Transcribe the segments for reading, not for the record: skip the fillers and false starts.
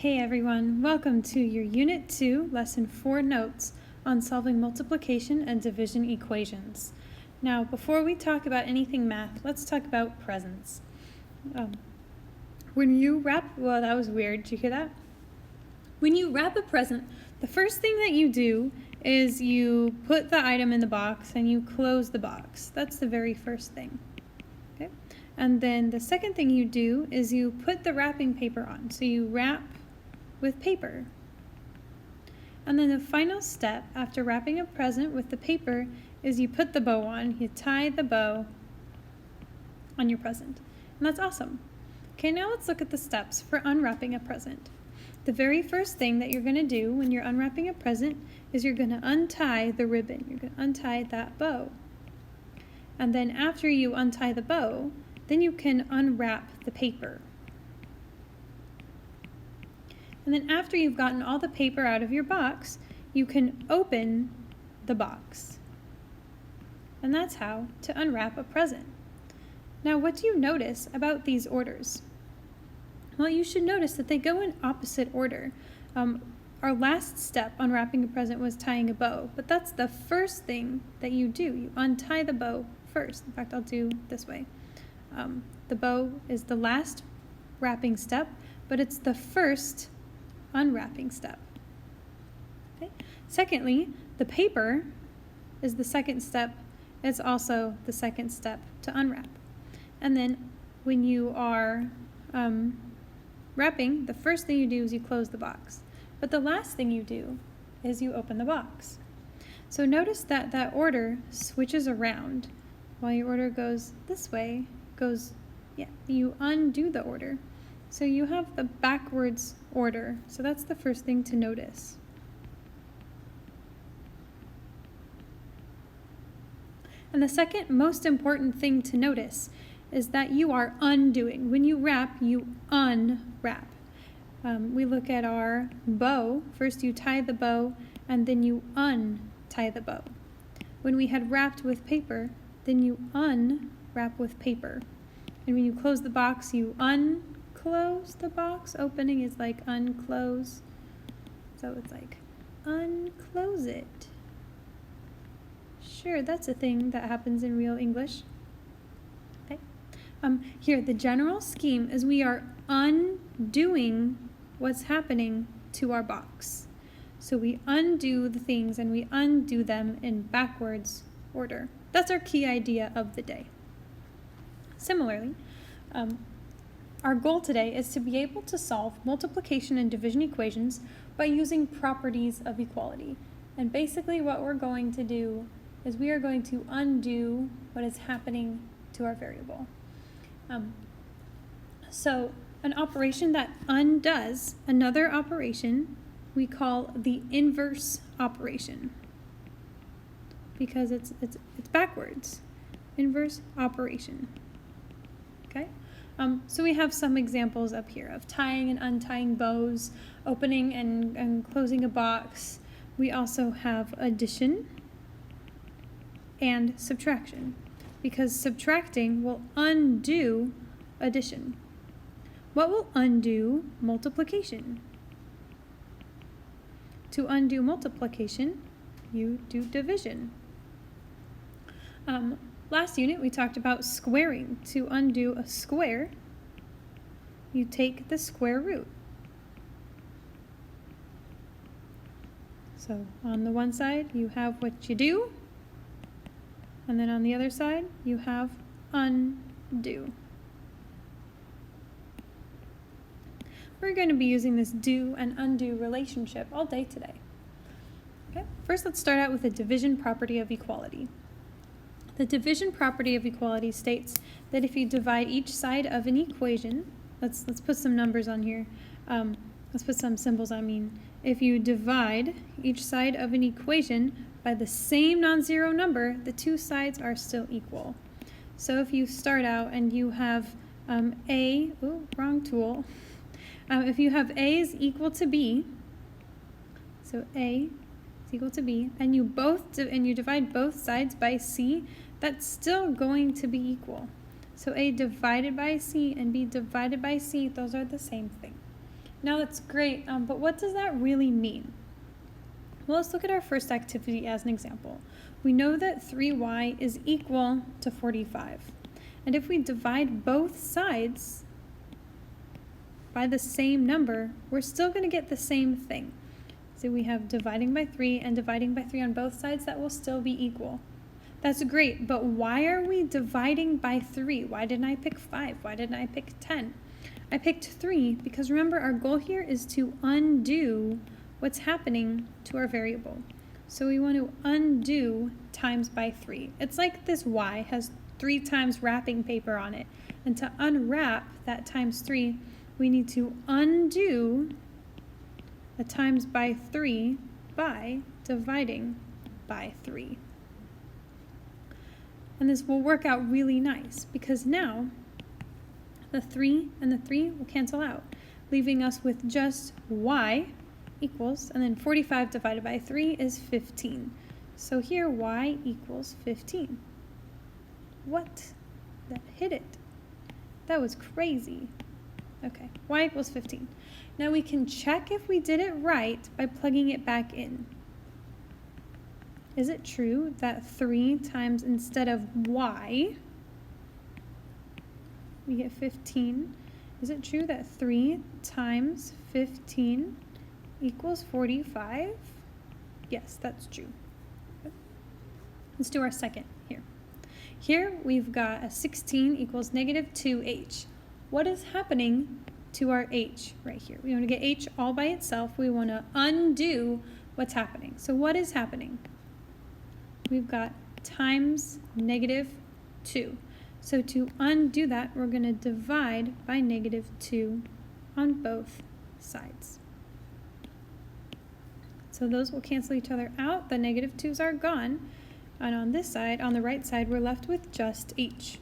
Hey everyone, welcome to your Unit 2, Lesson 4 Notes on solving multiplication and division equations. Now, before we talk about anything math, let's talk about presents. When you wrap, well, that was weird, did you hear that? When you wrap a present, the first thing that you do is you put the item in the box and you close the box. That's the very first thing. Okay? And then the second thing you do is you put the wrapping paper on. So you wrap with paper. And then the final step after wrapping a present with the paper is you put the bow on. You tie the bow on your present. And that's awesome. Okay, now let's look at the steps for unwrapping a present. The very first thing that you're going to do when you're unwrapping a present is you're going to untie the ribbon. You're going to untie that bow. And then after you untie the bow, then you can unwrap the paper. And then after you've gotten all the paper out of your box, you can open the box. And that's how to unwrap a present. Now, what do you notice about these orders? Well, you should notice that they go in opposite order. Our last step unwrapping a present was tying a bow, but that's the first thing that you do. You untie the bow first. In fact, I'll do this way. The bow is the last wrapping step, but it's the first unwrapping step. Okay. Secondly, the paper is the second step. It's also the second step to unwrap. And then when you are wrapping, the first thing you do is you close the box. But the last thing you do is you open the box. So notice that that order switches around. While your order goes this way, you undo the order. So you have the backwards order. So that's the first thing to notice. And the second most important thing to notice is that you are undoing. When you wrap, you unwrap. We look at our bow. First you tie the bow and then you untie the bow. When we had wrapped with paper, then you unwrap with paper. And when you close the box, you unclose the box. Opening is like unclose. So it's like unclose it. Sure, that's a thing that happens in real English. Okay. Here, the general scheme is we are undoing what's happening to our box. So we undo the things and we undo them in backwards order. That's our key idea of the day. Similarly, our goal today is to be able to solve multiplication and division equations by using properties of equality. And basically what we're going to do is we are going to undo what is happening to our variable. So an operation that undoes another operation we call the inverse operation because it's backwards. Inverse operation. Okay? So we have some examples up here of tying and untying bows, opening and closing a box. We also have addition and subtraction, because subtracting will undo addition. What will undo multiplication? To undo multiplication, you do division. Last unit, we talked about squaring. To undo a square, you take the square root. So on the one side, you have what you do, and then on the other side, you have undo. We're going to be using this do and undo relationship all day today. Okay. First, let's start out with the division property of equality. The division property of equality states that if you divide each side of an equation, let's put some numbers on here. Let's put some symbols, If you divide each side of an equation by the same non-zero number, the two sides are still equal. So if you start out and you have wrong tool. If you have A is equal to B, so A is equal to B, and you divide both sides by C, that's still going to be equal. So A divided by C and B divided by C, those are the same thing. Now that's great, but what does that really mean? Well, let's look at our first activity as an example. We know that 3y is equal to 45. And if we divide both sides by the same number, we're still going to get the same thing. So we have dividing by 3 and dividing by 3 on both sides, that will still be equal. That's great, but why are we dividing by 3? Why didn't I pick 5? Why didn't I pick 10? I picked 3 because remember, our goal here is to undo what's happening to our variable. So we want to undo times by 3. It's like this y has 3 times wrapping paper on it. And to unwrap that times 3, we need to undo a times by 3 by dividing by 3. And this will work out really nice because now the 3 and the 3 will cancel out, leaving us with just y equals, and then 45 divided by 3 is 15. So here y equals 15. What? That hit it. That was crazy. Okay, y equals 15. Now we can check if we did it right by plugging it back in. Is it true that 3 times instead of y, we get 15? Is it true that 3 times 15 equals 45? Yes, that's true. Let's do our second here. Here we've got a 16 equals negative 2h. What is happening to our h right here? We want to get h all by itself. We want to undo what's happening. So what is happening? We've got times negative 2. So to undo that, we're going to divide by negative 2 on both sides. So those will cancel each other out. The negative 2's are gone. And on this side, on the right side, we're left with just h.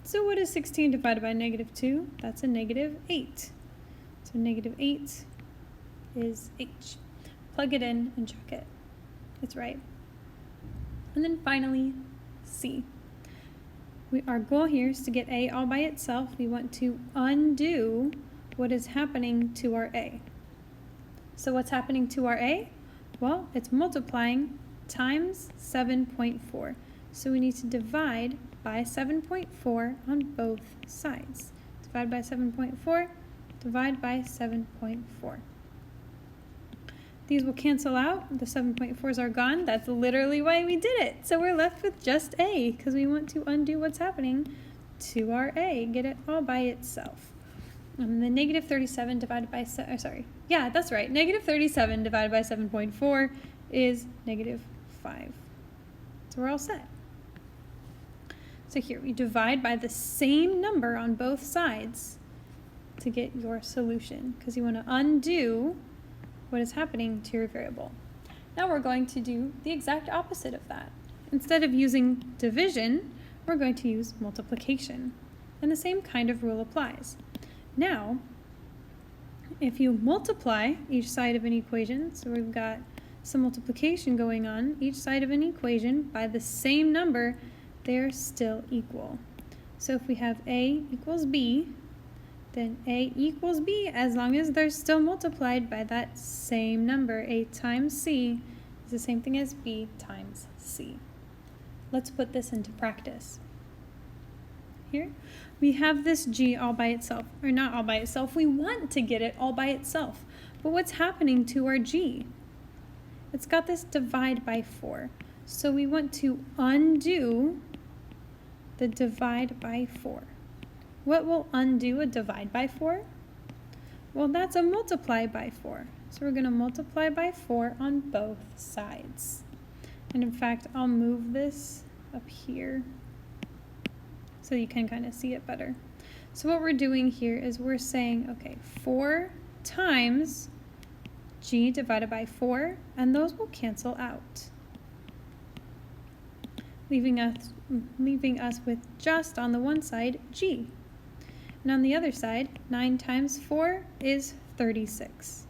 So what is 16 divided by negative 2? That's a negative 8. So negative 8 is h. Plug it in and check it. It's right. And then finally, c. Our goal here is to get a all by itself. We want to undo what is happening to our a. So what's happening to our a? Well, it's multiplying times 7.4. So we need to divide by 7.4 on both sides. Divide by 7.4, divide by 7.4. These will cancel out. The 7.4's are gone. That's literally why we did it. So we're left with just a because we want to undo what's happening to our a, get it all by itself. And the negative 37 divided by, that's right. Negative 37 divided by 7.4 is negative 5. So we're all set. So here we divide by the same number on both sides to get your solution because you want to undo what is happening to your variable. Now we're going to do the exact opposite of that. Instead of using division, we're going to use multiplication. And the same kind of rule applies. Now, if you multiply each side of an equation, so we've got some multiplication going on, each side of an equation by the same number, they're still equal. So if we have a equals b, then a equals b as long as they're still multiplied by that same number. A times c is the same thing as b times c. Let's put this into practice. Here we have this g all by itself, or not all by itself. We want to get it all by itself. But what's happening to our g? It's got this divide by 4. So we want to undo the divide by 4. What will undo a divide by 4? Well, that's a multiply by 4. So we're going to multiply by 4 on both sides. And in fact, I'll move this up here so you can kind of see it better. So what we're doing here is we're saying, okay, 4 times g divided by 4, and those will cancel out, leaving us with just on the one side g. And on the other side, 9 times 4 is 36.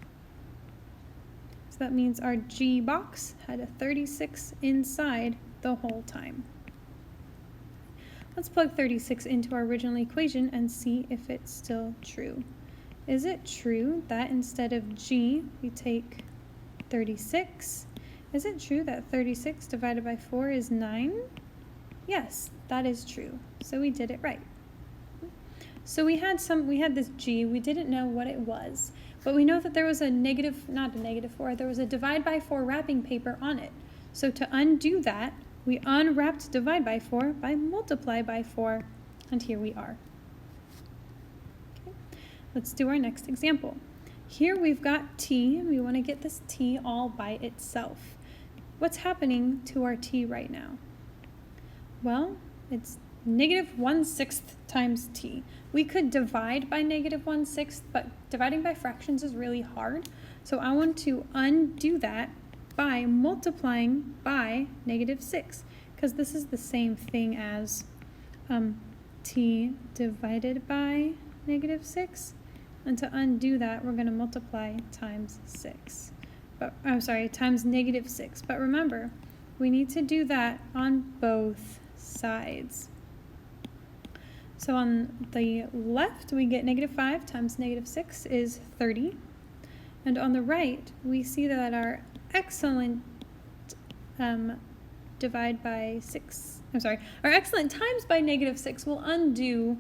So that means our G box had a 36 inside the whole time. Let's plug 36 into our original equation and see if it's still true. Is it true that instead of g, we take 36? Is it true that 36 divided by 4 is 9? Yes, that is true. So we did it right. So we had this g, we didn't know what it was, but we know that there was not a negative 4, there was a divide by 4 wrapping paper on it. So to undo that, we unwrapped divide by 4 by multiply by 4, and here we are. Okay. Let's do our next example. Here we've got t, and we want to get this t all by itself. What's happening to our t right now? Well, it's -1/6 times t. We could divide by -1/6, but dividing by fractions is really hard. So I want to undo that by multiplying by -6, because this is the same thing as t divided by -6. And to undo that, we're going to multiply times 6. Times -6. But remember, we need to do that on both sides. So on the left, we get -5 times -6 is 30. And on the right, we see that our excellent our excellent times by -6 will undo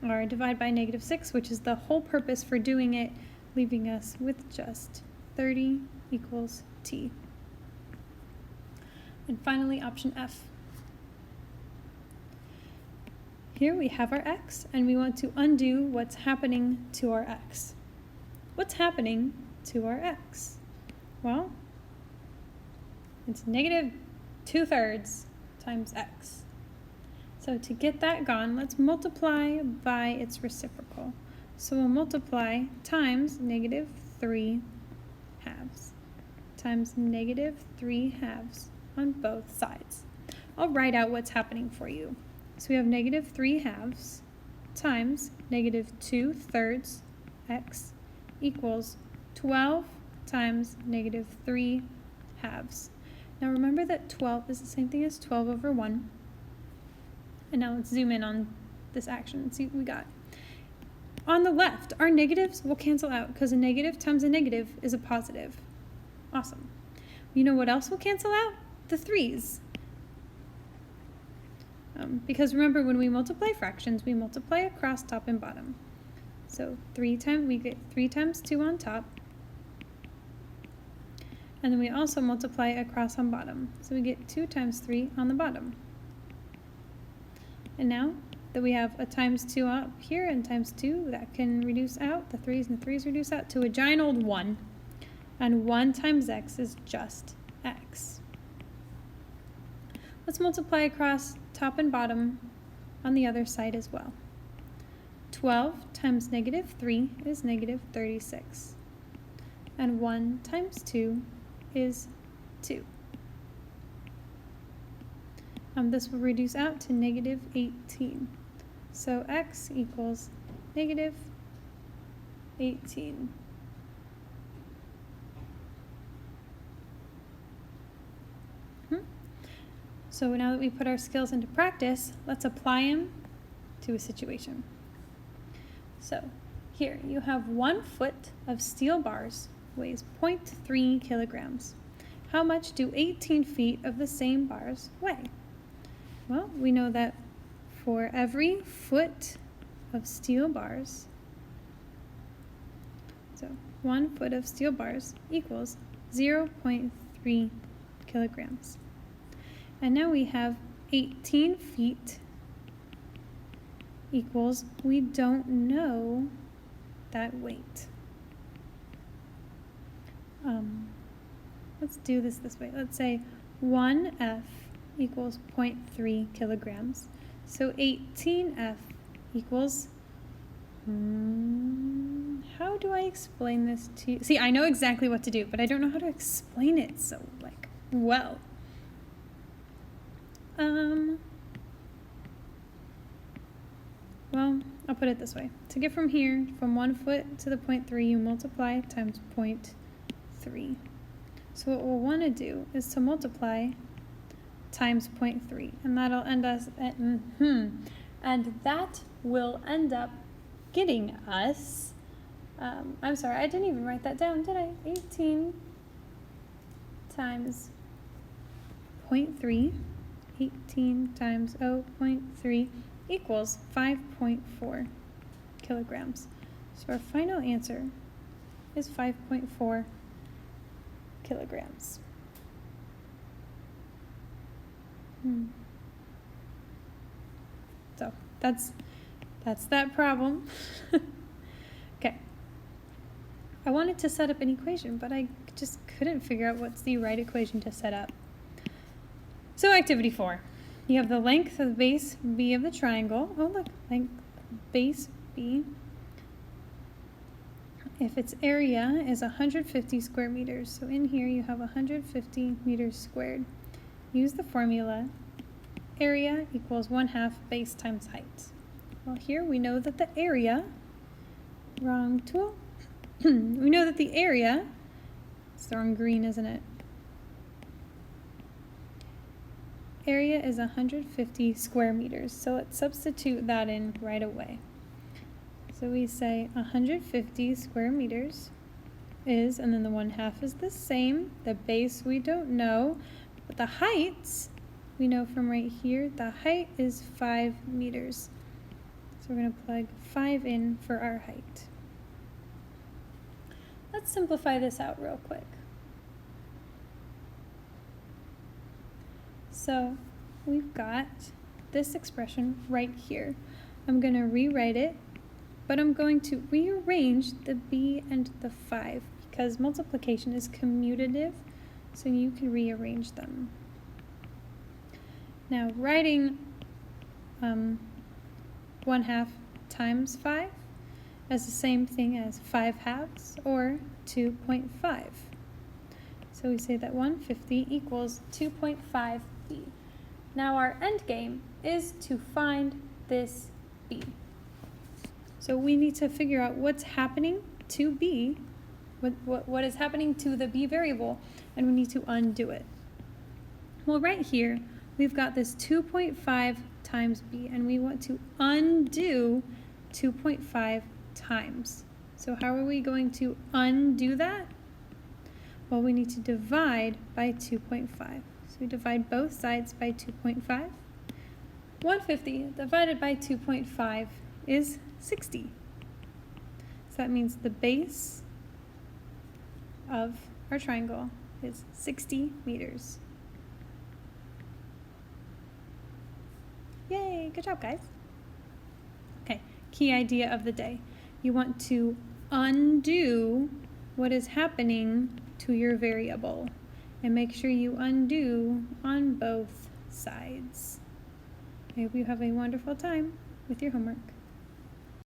our divide by -6, which is the whole purpose for doing it, leaving us with just 30 equals t. And finally, option F. Here we have our x, and we want to undo what's happening to our x. What's happening to our x? Well, it's -2/3 times x. So to get that gone, let's multiply by its reciprocal. So we'll multiply times -3 halves times -3 halves on both sides. I'll write out what's happening for you. So we have -3 halves times -2/3 x equals 12 times -3 halves. Now remember that 12 is the same thing as 12 over 1. And now let's zoom in on this action and see what we got. On the left, our negatives will cancel out because a negative times a negative is a positive. Awesome. You know what else will cancel out? The 3's. Because remember, when we multiply fractions, we multiply across top and bottom. So we get 3 times 2 on top. And then we also multiply across on bottom. So we get 2 times 3 on the bottom. And now that we have a times 2 up here and times 2, that can reduce out, the 3's and the 3's reduce out to a giant old 1. And 1 times x is just x. Let's multiply across top and bottom on the other side as well. 12 times -3 is -36. And 1 times 2 is 2. This will reduce out to -18. So x equals -18. So now that we put our skills into practice, let's apply them to a situation. So here you have 1 foot of steel bars, weighs 0.3 kilograms. How much do 18 feet of the same bars weigh? Well, we know that for every foot of steel bars, so 1 foot of steel bars equals 0.3 kilograms. And now we have 18 feet equals, we don't know that weight. Let's do this way. Let's say 1F equals 0.3 kilograms. So 18F equals, how do I explain this to you? See, I know exactly what to do, but I don't know how to explain it so, well. Well, I'll put it this way. To get from here, from 1 foot to the 0.3, you multiply times 0.3. So what we'll want to do is to multiply times 0.3, and that'll end us at, and that will end up getting us I'm sorry, I didn't even write that down, did I? 18 times 0.3, 18 times 0.3 equals 5.4 kilograms. So our final answer is 5.4 kilograms. So that's that problem. Okay. I wanted to set up an equation, but I just couldn't figure out what's the right equation to set up. So activity 4. You have the length of the base B of the triangle. Oh look, length base B. If its area is 150 square meters, so in here you have 150 meters squared. Use the formula area equals 1/2 base times height. Well, here we know that the area, wrong tool, we know that the area, it's the wrong green, isn't it? Area is 150 square meters, so let's substitute that in right away. So we say 150 square meters is, and then the 1/2 is the same. The base we don't know, but the heights we know from right here. The height is 5 meters. So we're going to plug 5 in for our height. Let's simplify this out real quick. So we've got this expression right here. I'm going to rewrite it, but I'm going to rearrange the B and the 5 because multiplication is commutative, so you can rearrange them. Now writing 1/2 times 5 is the same thing as 5/2 or 2.5. So we say that 150 equals 2.5 B. Now our end game is to find this B. So we need to figure out what's happening to B, what is happening to the B variable, and we need to undo it. Well, right here, we've got this 2.5 times B, and we want to undo 2.5 times. So how are we going to undo that? Well, we need to divide by 2.5. So we divide both sides by 2.5. 150 divided by 2.5 is 60. So that means the base of our triangle is 60 meters. Yay, good job, guys. Okay, key idea of the day. You want to undo what is happening to your variable and make sure you undo on both sides. I hope you have a wonderful time with your homework.